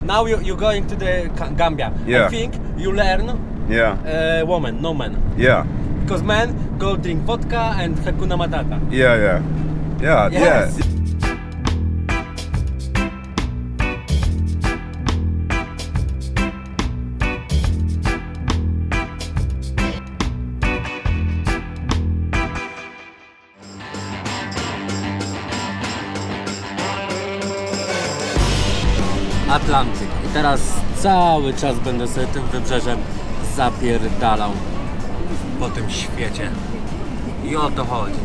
Now you're going to the Gambia. Yeah. I think you learn woman, no man. Yeah. Because men go drink vodka and Hakuna Matata. Yeah. Yes. Atlantyk. I teraz cały czas będę sobie tym wybrzeżem zapierdalał po tym świecie. I o to chodzi.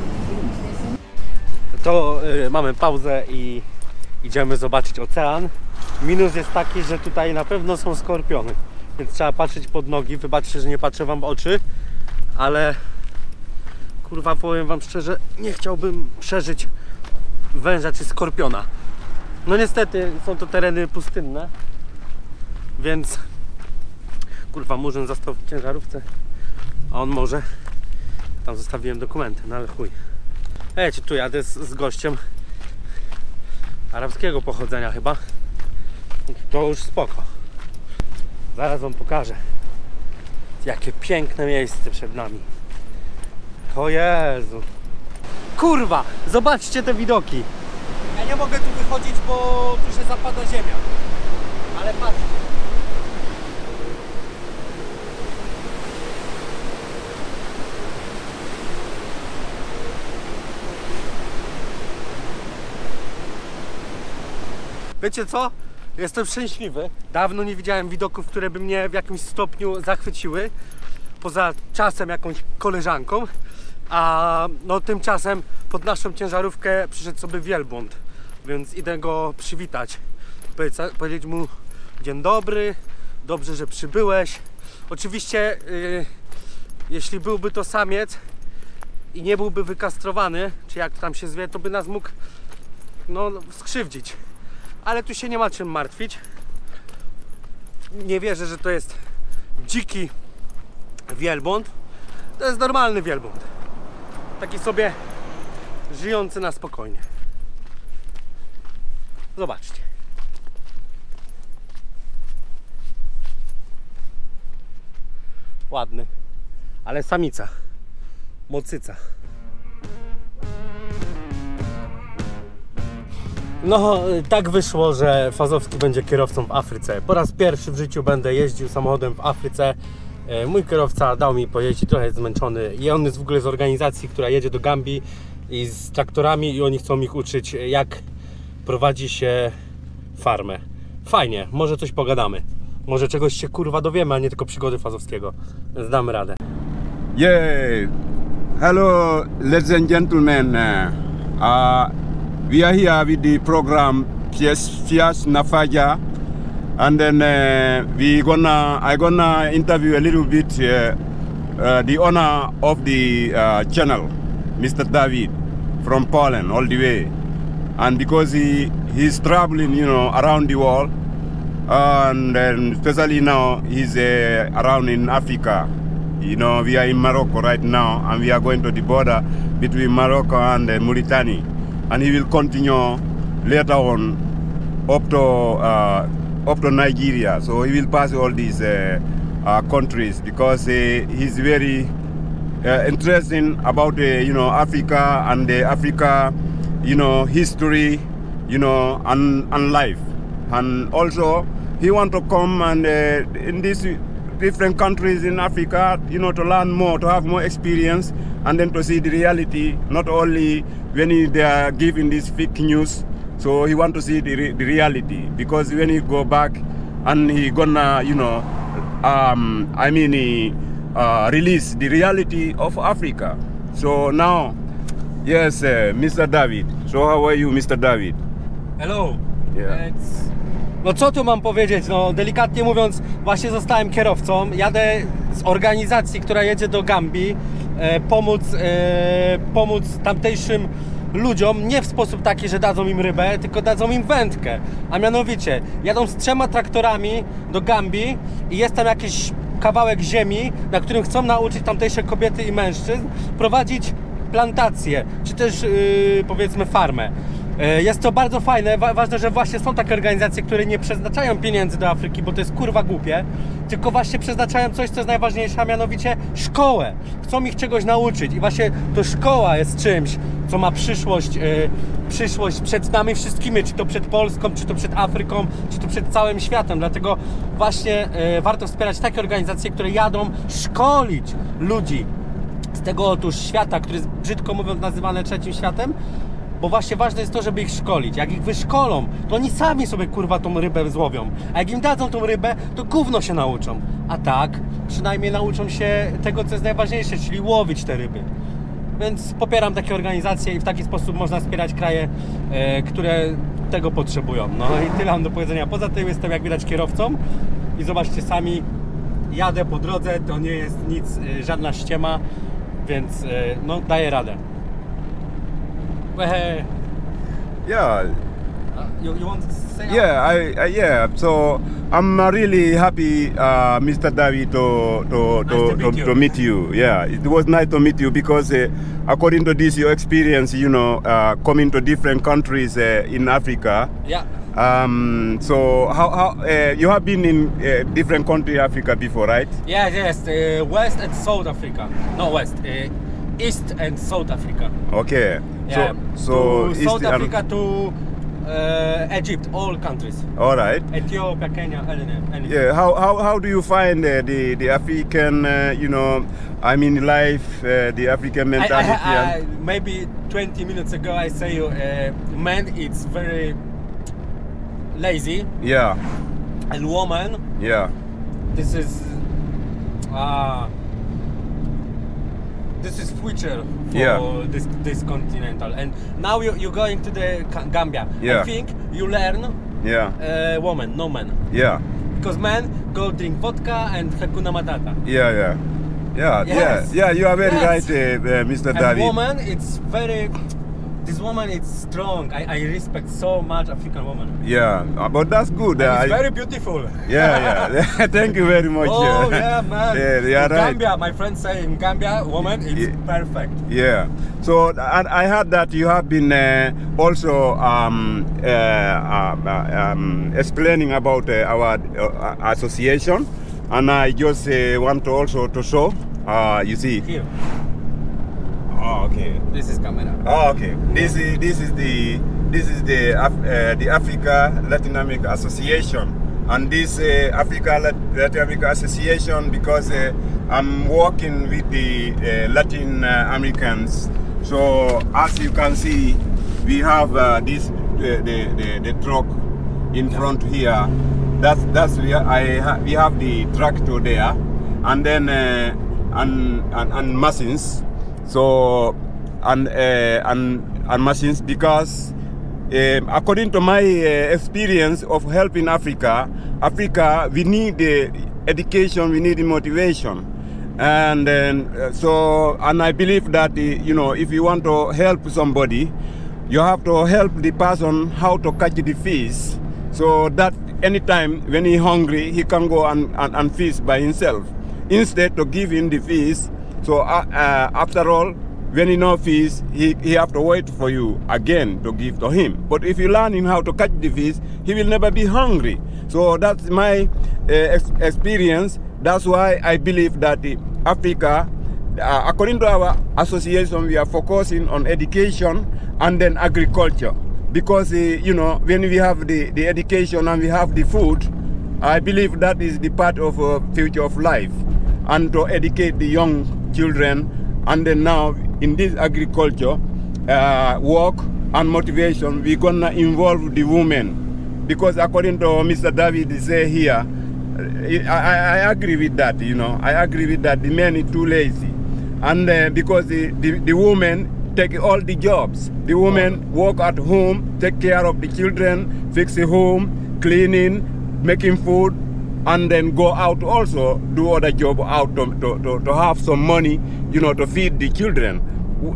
To mamy pauzę i idziemy zobaczyć ocean. Minus jest taki, że tutaj na pewno są skorpiony, więc trzeba patrzeć pod nogi. Wybaczcie, że nie patrzę wam w oczy, ale kurwa, powiem wam szczerze, nie chciałbym przeżyć węża czy skorpiona. No niestety są to tereny pustynne, więc kurwa, murzyn został w ciężarówce, a on może. Tam zostawiłem dokumenty, no ale chuj. Wiecie, tu jadę z gościem arabskiego pochodzenia chyba. To już spoko. Zaraz wam pokażę, jakie piękne miejsce przed nami. O Jezu. Kurwa, zobaczcie te widoki. Ja nie mogę tu wychodzić, bo tu się zapada ziemia. Ale patrzcie. Wiecie co? Jestem szczęśliwy. Dawno nie widziałem widoków, które by mnie w jakimś stopniu zachwyciły. Poza czasem jakąś koleżanką. A no tymczasem pod naszą ciężarówkę przyszedł sobie wielbłąd. Więc idę go przywitać. Powiedzieć mu dzień dobry, dobrze, że przybyłeś. Oczywiście jeśli byłby to samiec i nie byłby wykastrowany, czy jak tam się zwie, to by nas mógł no skrzywdzić. Ale tu się nie ma czym martwić. Nie wierzę, że to jest dziki wielbłąd. To jest normalny wielbłąd. Taki sobie żyjący na spokojnie. Zobaczcie. Ładny. Ale samica. Mocyca. No, tak wyszło, że Fazowski będzie kierowcą w Afryce. Po raz pierwszy w życiu będę jeździł samochodem w Afryce. Mój kierowca dał mi pojeździć, trochę jest zmęczony. I on jest w ogóle z organizacji, która jedzie do Gambii i z traktorami i oni chcą ich uczyć, jak prowadzi się farmę. Fajnie, może coś pogadamy. Może czegoś się kurwa dowiemy, a nie tylko przygody Fazowskiego. Więc damy radę. Yeah. Hello, ladies and gentlemen. We are here with the program Fias Nafaja, and then I gonna interview a little bit the owner of the channel, Mr. David from Poland, all the way, and because he's traveling, you know, around the world, and then especially now he's around in Africa. You know, we are in Morocco right now, and we are going to the border between Morocco and Mauritania. And he will continue later on up to Nigeria. So he will pass all these countries because he's very interested about you know, Africa and the Africa, you know, history, you know, and life. And also he want to come and in these different countries in Africa, you know, to learn more, to have more experience, and then to see the reality, not only when they are giving this fake news. So he want to see the reality, because when he go back and he gonna, you know, release the reality of Africa. So now, yes, Mr. David. So how are you, Mr. David? Hello. Yeah. No co tu mam powiedzieć, no delikatnie mówiąc, właśnie zostałem kierowcą, jadę z organizacji, która jedzie do Gambii, pomóc tamtejszym ludziom, nie w sposób taki, że dadzą im rybę, tylko dadzą im wędkę, a mianowicie jadą z 3 traktorami do Gambii i jest tam jakiś kawałek ziemi, na którym chcą nauczyć tamtejsze kobiety i mężczyzn prowadzić plantację, czy też powiedzmy farmę. Jest to bardzo fajne, ważne, że właśnie są takie organizacje, które nie przeznaczają pieniędzy do Afryki, bo to jest kurwa głupie, tylko właśnie przeznaczają coś, co jest najważniejsze, a mianowicie szkołę. Chcą ich czegoś nauczyć i właśnie to szkoła jest czymś, co ma przyszłość przed nami wszystkimi, czy to przed Polską, czy to przed Afryką, czy to przed całym światem. Dlatego właśnie warto wspierać takie organizacje, które jadą szkolić ludzi z tego otóż świata, który jest brzydko mówiąc nazywany trzecim światem, bo właśnie ważne jest to, żeby ich szkolić. Jak ich wyszkolą, to oni sami sobie kurwa tą rybę złowią. A jak im dadzą tą rybę, to gówno się nauczą. A tak, przynajmniej nauczą się tego, co jest najważniejsze, czyli łowić te ryby. Więc popieram takie organizacje i w taki sposób można wspierać kraje, które tego potrzebują. No i tyle mam do powiedzenia. Poza tym jestem, jak widać, kierowcą i zobaczcie sami, jadę po drodze, to nie jest nic, żadna ściema, więc no daję radę. Yeah. You want to say? Yeah. So I'm really happy, Mr. David, to meet you. Yeah, it was nice to meet you because according to this, your experience, coming to different countries in Africa. Yeah. So how you have been in different countries in Africa before, right? Yes. West and South Africa. No, West. East and South Africa. Okay. Yeah. So to South Africa to Egypt, all countries. All right. Ethiopia, Kenya, anything. Yeah. How do you find the African life, the African mentality? Maybe 20 minutes ago I say you, man, it's very lazy. Yeah. And woman. Yeah. This is future for this continental, and now you're going to the Gambia. Yeah. I think you learn woman, no man. Yeah. Because men go drink vodka and Hakuna Matata. Yeah. Yes. You are very right, Mr. And David. woman, this woman is strong. I respect so much African woman. Yeah, but that's good. It's very beautiful. Yeah. Thank you very much. Oh yeah, man. Yeah, in right. Gambia, my friends say in Gambia, woman is perfect. Yeah. So and I heard that you have been also explaining about our association, and I just want to also to show. You see. Here. Oh, okay. This is camera. Oh, okay. This is the Africa Latin America Association, and this Africa Latin America Association because I'm working with the Latin Americans. So as you can see, we have the truck in front here. That's we have the tractor there, and then and machines. So and machines because according to my experience of helping Africa, we need education, we need motivation, and and I believe that if you want to help somebody, you have to help the person how to catch the fish, so that anytime when he's hungry, he can go and fish by himself instead to give him the fish. So after all, when he no fish, he have to wait for you again to give to him. But if you learn him how to catch the fish, he will never be hungry. So that's my experience. That's why I believe that Africa, according to our association, we are focusing on education and then agriculture. Because when we have the education and we have the food, I believe that is the part of future of life, and to educate the young children, and then now in this agriculture work and motivation, we're gonna involve the women, because according to Mr. David say here, I agree with that. I agree with that. The men is too lazy, and because the women take all the jobs. The women work at home, take care of the children, fix the home, cleaning, making food, and then go out also do other job out to have some money, to feed the children.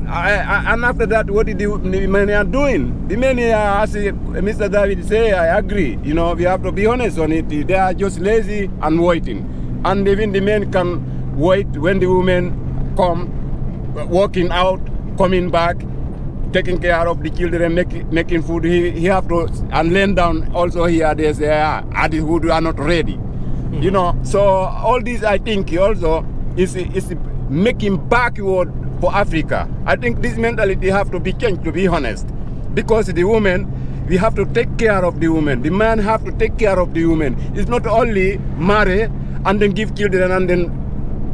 And after that, what the men are doing? The men are, as Mr. David say, I agree. We have to be honest on it. They are just lazy and waiting. And even the men can wait when the women come, working out, coming back, taking care of the children, making food. He have to and laying down also here. There's adults who are not ready. You know, so all this I think also is making backward for Africa. I think this mentality have to be changed, to be honest, because the women, we have to take care of the women. The man have to take care of the women. It's not only marry and then give children and then,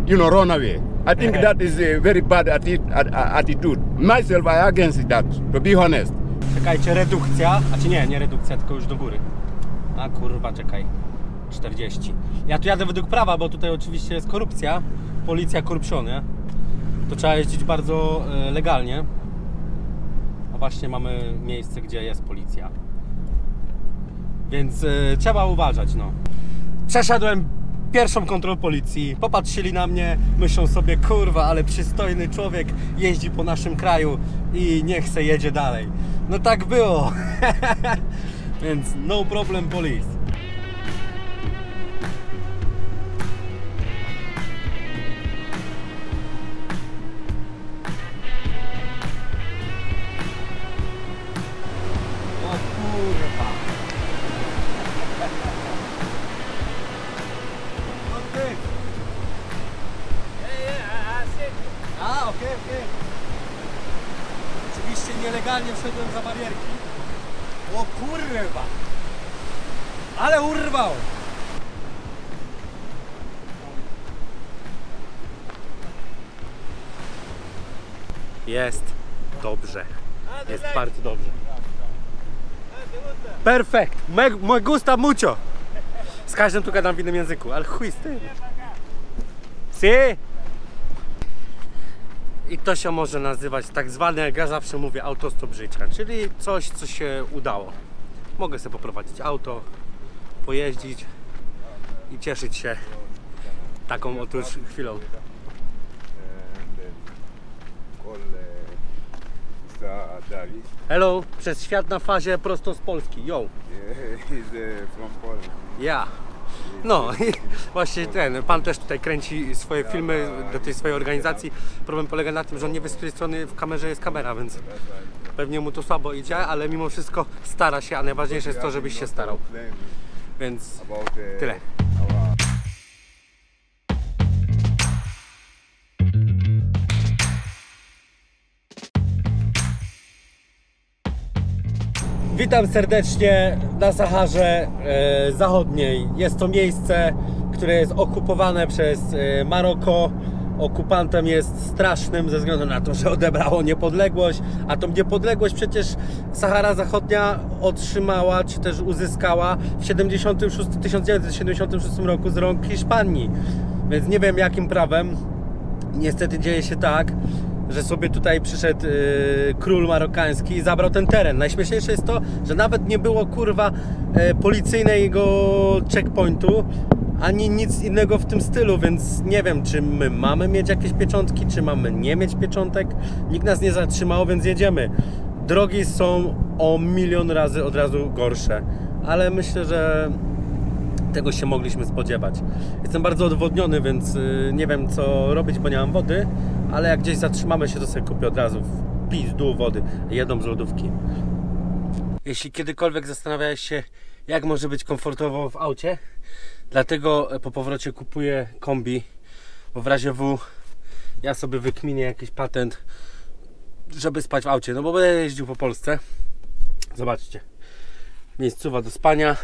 you know, run away. I think that is a very bad attitude. Myself, I against that, to be honest. Czekajcie, redukcja, a czy nie redukcja, tylko już do góry. A kurwa, czekaj, 40. Ja tu jadę według prawa, bo tutaj oczywiście jest korupcja, policja korupcjonie. To trzeba jeździć bardzo legalnie. A właśnie mamy miejsce, gdzie jest policja. Więc trzeba uważać, no. Przeszedłem pierwszą kontrolę policji, popatrzyli na mnie, myślą sobie, kurwa, ale przystojny człowiek jeździ po naszym kraju i niech se jedzie dalej. No tak było. Więc no problem police. O kurwa. A, okej. Oczywiście nielegalnie wszedłem za barierki. O kurwa! Ale urwał! Jest dobrze. Jest bardzo dobrze. Perfekt! Me gusta mucho! Z każdym tu gadam w innym języku, ale chuj z tym. Si! I to się może nazywać tak zwane, jak ja zawsze mówię, autostop życia, czyli coś, co się udało. Mogę sobie poprowadzić auto, pojeździć i cieszyć się taką otóż chwilą. Hello, przez świat na fazie prosto z Polski, yo. Ja. No i właśnie pan też tutaj kręci swoje filmy do tej swojej organizacji. Problem polega na tym, że on nie wie, z której strony w kamerze jest kamera, więc pewnie mu to słabo idzie, ale mimo wszystko stara się, a najważniejsze jest to, żebyś się starał. Więc tyle. Witam serdecznie na Saharze Zachodniej. Jest to miejsce, które jest okupowane przez Maroko. Okupantem jest strasznym ze względu na to, że odebrało niepodległość, a tą niepodległość przecież Sahara Zachodnia otrzymała, czy też uzyskała w 1976 roku z rąk Hiszpanii. Więc nie wiem jakim prawem. Niestety dzieje się tak, że sobie tutaj przyszedł król marokański i zabrał ten teren. Najśmieszniejsze jest to, że nawet nie było kurwa policyjnego checkpointu, ani nic innego w tym stylu, więc nie wiem, czy my mamy mieć jakieś pieczątki, czy mamy nie mieć pieczątek. Nikt nas nie zatrzymał, więc jedziemy. Drogi są o milion razy od razu gorsze, ale myślę, że tego się mogliśmy spodziewać. Jestem bardzo odwodniony, więc nie wiem co robić, bo nie mam wody, ale jak gdzieś zatrzymamy się, to sobie kupię od razu w pizdu wody, jedną z lodówki. Jeśli kiedykolwiek zastanawiałeś się, jak może być komfortowo w aucie, dlatego po powrocie kupuję kombi, bo w razie W ja sobie wykminię jakiś patent, żeby spać w aucie, no bo będę jeździł po Polsce. Zobaczcie, miejscowa do spania.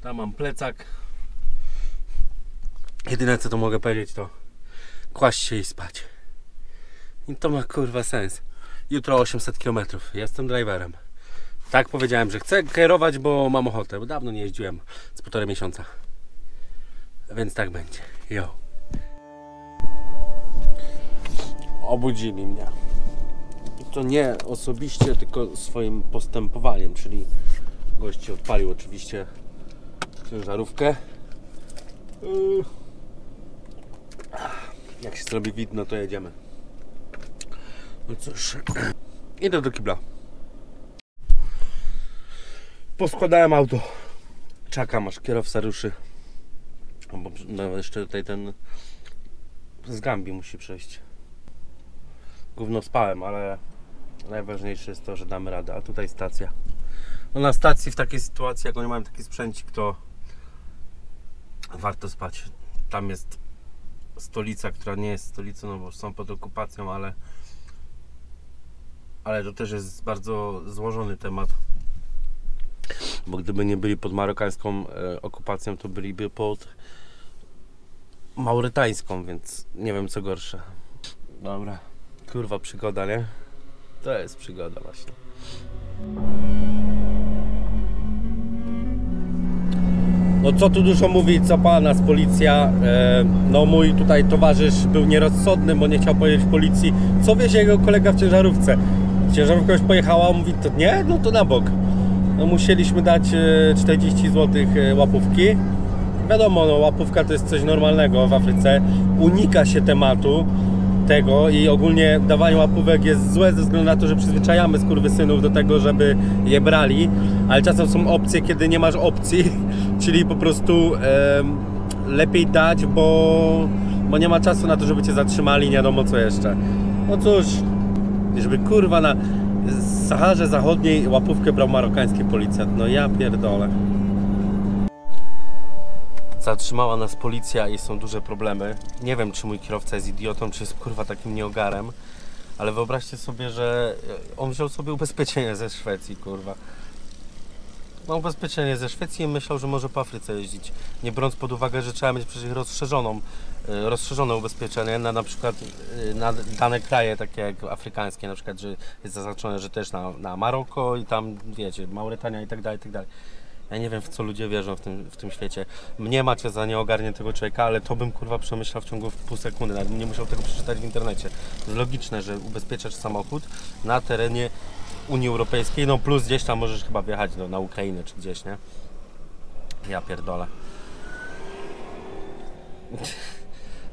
Tam mam plecak. Jedyne co to mogę powiedzieć, to kłaść się i spać. I to ma kurwa sens. Jutro 800 km. Jestem driverem. Tak powiedziałem, że chcę kierować, bo mam ochotę. Bo dawno nie jeździłem. Z 1,5 miesiąca. Więc tak będzie. Yo. Obudzili mnie. I to nie osobiście, tylko swoim postępowaniem. Czyli gości odpalił oczywiście ciężarówkę. Jak się zrobi widno, to jedziemy. No cóż, idę do kibla. Poskładałem auto. Czekam aż kierowca ruszy. Bo no, jeszcze tutaj ten z Gambii musi przejść. Gówno spałem, ale Najważniejsze jest to, że damy radę, a tutaj stacja. No na stacji w takiej sytuacji, jak oni mają taki sprzęcik, to warto spać. Tam jest stolica, która nie jest stolicą, no bo są pod okupacją, ale to też jest bardzo złożony temat. Bo gdyby nie byli pod marokańską okupacją, to byliby pod maurytańską, więc nie wiem co gorsze. Dobra, kurwa przygoda, nie? To jest przygoda właśnie. No co tu dużo mówić, cofała nas policja. No mój tutaj towarzysz był nierozsądny, bo nie chciał powiedzieć policji, co wiezie jego kolega w ciężarówce. Ciężarówka już pojechała, on mówi, to nie? No to na bok. No musieliśmy dać 40 zł łapówki. Wiadomo, no łapówka to jest coś normalnego w Afryce. Unika się tematu tego i ogólnie dawanie łapówek jest złe ze względu na to, że przyzwyczajamy skurwysynów do tego, żeby je brali, ale czasem są opcje, kiedy nie masz opcji, czyli po prostu lepiej dać, bo nie ma czasu na to, żeby cię zatrzymali, nie wiadomo co jeszcze. No cóż, żeby kurwa na Saharze Zachodniej łapówkę brał marokański policjant, no ja pierdolę. Zatrzymała nas policja i są duże problemy. Nie wiem, czy mój kierowca jest idiotą, czy jest kurwa takim nieogarem, ale wyobraźcie sobie, że on wziął sobie ubezpieczenie ze Szwecji, kurwa. Ma ubezpieczenie ze Szwecji i myślał, że może po Afryce jeździć. Nie biorąc pod uwagę, że trzeba mieć przecież rozszerzone ubezpieczenie na przykład na dane kraje, takie jak afrykańskie, na przykład, że jest zaznaczone, że też na Maroko i tam, wiecie, Mauretania i tak dalej, i tak dalej. Ja nie wiem, w co ludzie wierzą w tym świecie. Mnie macie za nieogarniętego człowieka, ale to bym kurwa przemyślał w ciągu pół sekundy. Nawet nie musiał tego przeczytać w internecie. To jest logiczne, że ubezpieczasz samochód na terenie Unii Europejskiej, no plus gdzieś tam możesz chyba wjechać na Ukrainę czy gdzieś, nie? Ja pierdolę.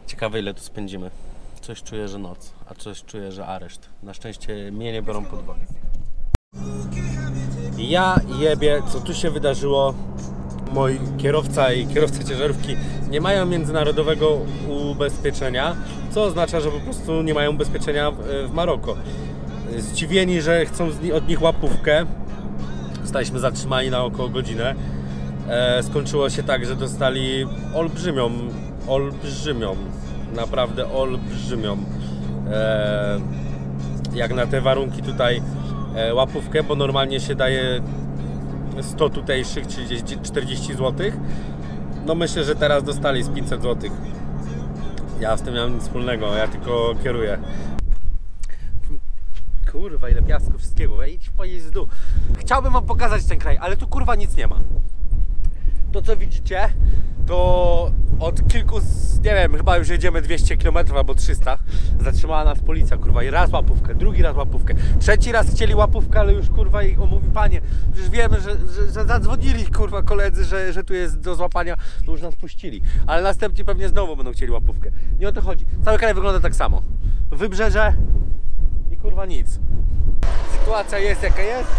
Ciekawe, ile tu spędzimy. Coś czuję, że noc, a coś czuję, że areszt. Na szczęście mnie nie biorą pod uwagę. Ja jebie, co tu się wydarzyło. Mój kierowca i kierowca ciężarówki nie mają międzynarodowego ubezpieczenia, co oznacza, że po prostu nie mają ubezpieczenia w Maroko. Zdziwieni, że chcą od nich łapówkę. Zostaliśmy zatrzymani na około godzinę. Skończyło się tak, że dostali olbrzymią, naprawdę olbrzymią, jak na te warunki tutaj, łapówkę, bo normalnie się daje 100 tutejszych, czyli 40 zł. No myślę, że teraz dostali z 500 zł. Ja z tym nie mam nic wspólnego, ja tylko kieruję. Kurwa, ile piasku, wszystkiego, idź po jezdu. Chciałbym wam pokazać ten kraj, ale tu kurwa nic nie ma. To co widzicie, to od kilku, nie wiem, chyba już jedziemy 200 km albo 300. Zatrzymała nas policja, kurwa, i raz łapówkę, drugi raz łapówkę, trzeci raz chcieli łapówkę, ale już kurwa ich mówi, panie, przecież wiemy, że zadzwonili kurwa koledzy, że tu jest do złapania, to już nas puścili, ale następnie pewnie znowu będą chcieli łapówkę. Nie o to chodzi. Cały kraj wygląda tak samo. Wybrzeże i kurwa nic. Sytuacja jest jaka jest.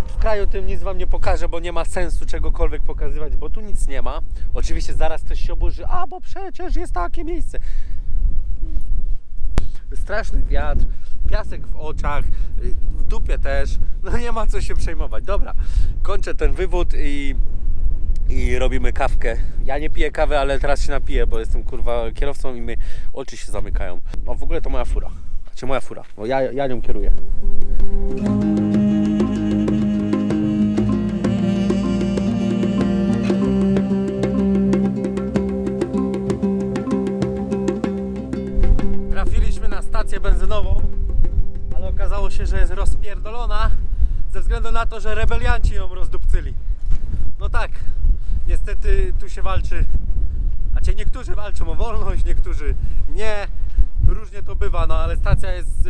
W kraju tym nic wam nie pokażę, bo nie ma sensu czegokolwiek pokazywać, bo tu nic nie ma. Oczywiście zaraz ktoś się oburzy, a bo przecież jest takie miejsce. Straszny wiatr, piasek w oczach, w dupie też, no nie ma co się przejmować. Dobra, kończę ten wywód i robimy kawkę. Ja nie piję kawy, ale teraz się napiję, bo jestem kurwa kierowcą i mi oczy się zamykają. O, w ogóle to moja fura, znaczy moja fura, bo ja nią kieruję. Trafiliśmy na stację benzynową, ale okazało się, że jest rozpierdolona ze względu na to, że rebelianci ją rozdupcyli. No tak, niestety tu się walczy, znaczy niektórzy walczą o wolność, niektórzy nie, różnie to bywa, no ale stacja jest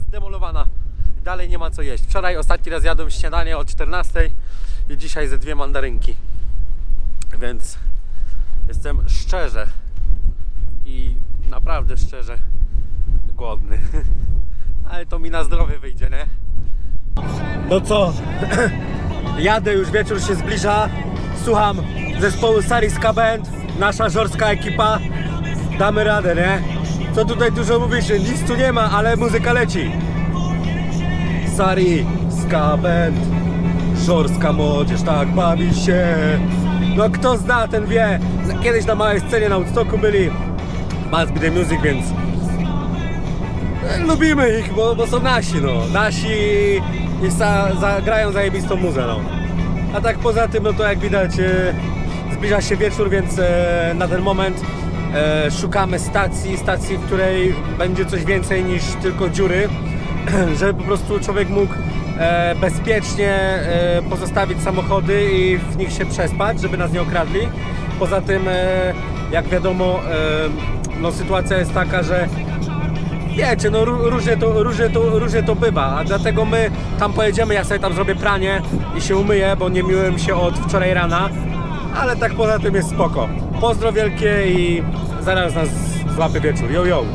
zdemolowana, dalej nie ma co jeść. Wczoraj ostatni raz jadłem śniadanie o 14 i dzisiaj ze 2 mandarynki, więc jestem szczerze i naprawdę szczerze głodny, ale to mi na zdrowie wyjdzie, nie? No co, jadę, już wieczór się zbliża, słucham zespołu Sariska Band, nasza żorska ekipa, damy radę, nie? Co tutaj dużo mówisz, nic tu nie ma, ale muzyka leci. Sari, Skabent, żorska młodzież tak bawi się. No kto zna, ten wie. Kiedyś na małej scenie na Woodstocku byli Must Be The Music, więc lubimy ich, bo są nasi, no. Nasi i grają zajebistą muzę, no. A tak poza tym, no to jak widać zbliża się wieczór, więc na ten moment szukamy stacji, w której będzie coś więcej niż tylko dziury, żeby po prostu człowiek mógł bezpiecznie pozostawić samochody i w nich się przespać, żeby nas nie okradli. Poza tym, jak wiadomo, no sytuacja jest taka, że wiecie, no różnie to bywa, a dlatego my tam pojedziemy, ja sobie tam zrobię pranie i się umyję, bo nie myłem się od wczoraj rana, ale tak poza tym jest spoko. Pozdro wielkie i zaraz nas złapie wieczór. Yo, yo!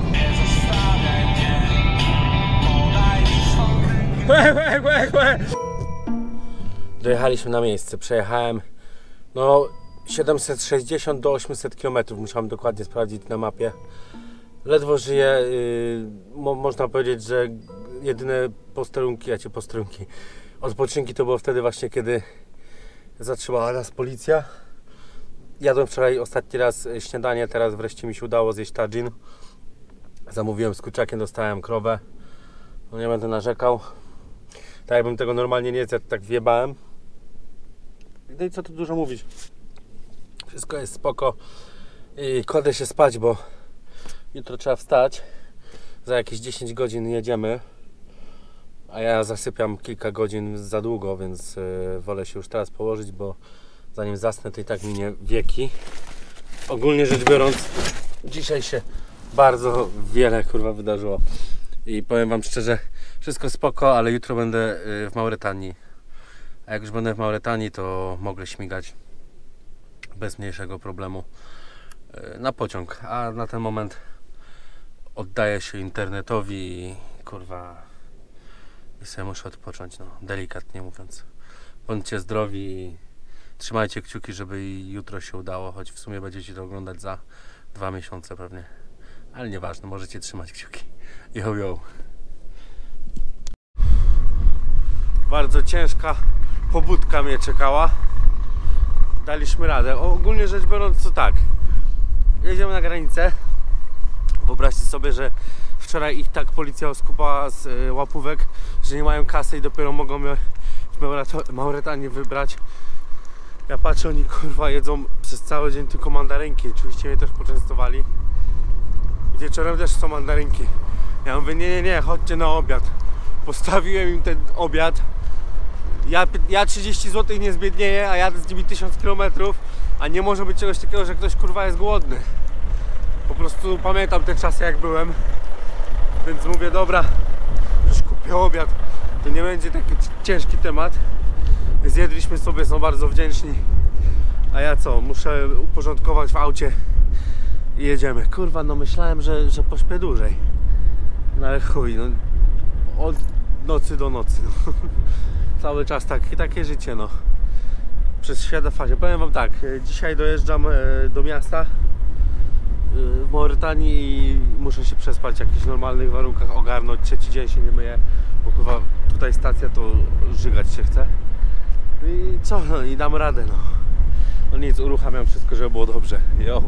Dojechaliśmy na miejsce, przejechałem no 760 do 800 km, musiałem dokładnie sprawdzić na mapie. Ledwo żyję, można powiedzieć, że jedyne posterunki, odpoczynki to było wtedy właśnie, kiedy zatrzymała nas policja. Jadłem wczoraj ostatni raz śniadanie, teraz wreszcie mi się udało zjeść tadżin. Zamówiłem z kurczakiem, dostałem krowę. No nie będę narzekał. Tak jakbym tego normalnie nie zjadł, tak wjebałem. No i co tu dużo mówić. Wszystko jest spoko. I kładę się spać, bo jutro trzeba wstać. Za jakieś 10 godzin jedziemy. A ja zasypiam kilka godzin za długo, więc wolę się już teraz położyć, bo zanim zasnę, to i tak minie wieki. Ogólnie rzecz biorąc, dzisiaj się bardzo wiele kurwa wydarzyło. I powiem wam szczerze, wszystko spoko, ale jutro będę w Mauretanii. A jak już będę w Mauretanii, to mogę śmigać bez mniejszego problemu na pociąg. A na ten moment oddaję się internetowi i kurwa i sobie muszę odpocząć, no, delikatnie mówiąc. Bądźcie zdrowi i trzymajcie kciuki, żeby i jutro się udało, choć w sumie będziecie to oglądać za 2 miesiące pewnie. Ale nieważne, możecie trzymać kciuki. Yo, yo. Bardzo ciężka pobudka mnie czekała. Daliśmy radę. Ogólnie rzecz biorąc to tak. Jedziemy na granicę. Wyobraźcie sobie, że wczoraj ich tak policja oskubała z łapówek, że nie mają kasy i dopiero mogą mnie w Mauretanii wybrać. Ja patrzę, oni kurwa jedzą przez cały dzień tylko mandarynki. Oczywiście mnie też poczęstowali. I wieczorem też są mandarynki. Ja mówię, nie, chodźcie na obiad. Postawiłem im ten obiad. Ja 30 zł nie zbiednieję, a jadę z nimi 1000 km, a nie może być czegoś takiego, że ktoś kurwa jest głodny. Po prostu pamiętam te czasy, jak byłem. Więc mówię, dobra, już kupię obiad. To nie będzie taki ciężki temat. Zjedliśmy sobie, są bardzo wdzięczni. A ja co? Muszę uporządkować w aucie i jedziemy. Kurwa, no myślałem, że pośpię dłużej. No ale chuj, no od nocy do nocy. No. Cały czas takie życie, no. Przez świat fazie. Powiem wam tak, dzisiaj dojeżdżam do miasta w Mauretanii i muszę się przespać w jakichś normalnych warunkach, ogarnąć. Trzeci dzień się nie myję, bo kurwa tutaj stacja to żygać się chce. I co? No i dam radę, no. No nic, uruchamiam wszystko, żeby było dobrze. Jo.